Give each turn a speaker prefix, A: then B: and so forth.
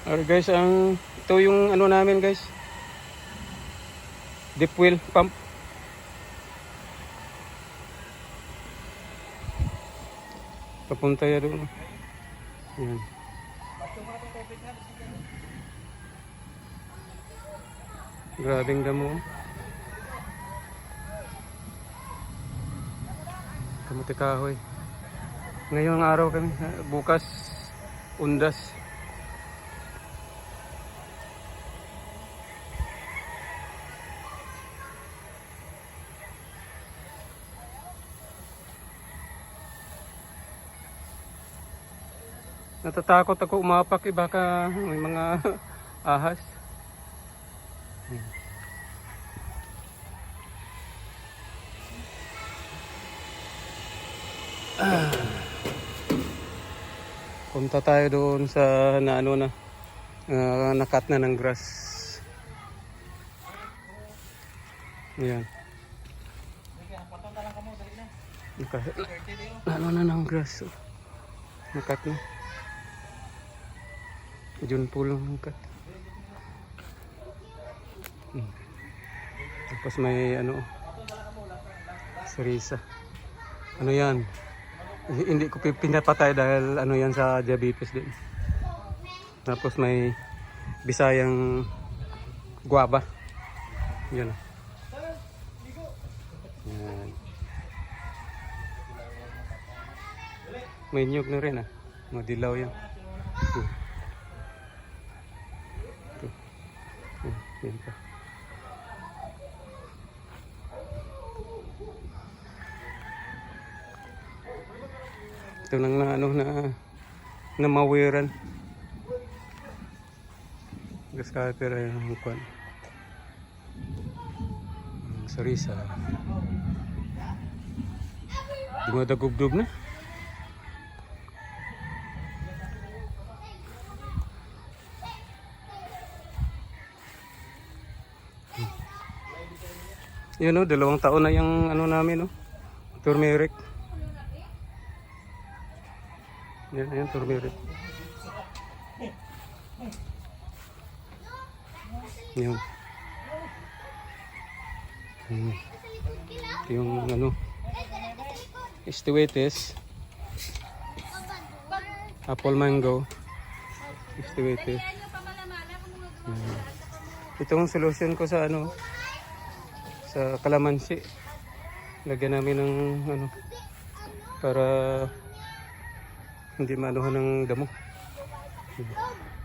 A: Alright guys, ito yung ano namin guys. Deep well pump. Papunta ya doon. Yan. Grabing damo. Kamuti kahoy. Ngayong araw kami, bukas undas. Natatakot ako umapak, baka may mga ahas. Punta tayo doon sa nakat na ng grass. Ayan. Ng grass. Nakat na. Diyan po lang nakat. Tapos may sarisa. Ano yan? Hindi ko pinapatay dahil yan sa diabetes din. Tapos may Bisayang guava. Yan. Yan. May nyug na rin madilaw yan. Yan pa. Ito nang na mawiran. Gas kapira yung kwan. Sarisa. Dumadagubdub na. Yun 2 taon na yung namin turmeric. Yan turmeric. Yan. Yung Estiwetes. Apple mango. Estiwetes. Itong solution ko sa sa kalamansi. Lagyan namin ng para hindi maanuhan ng damo.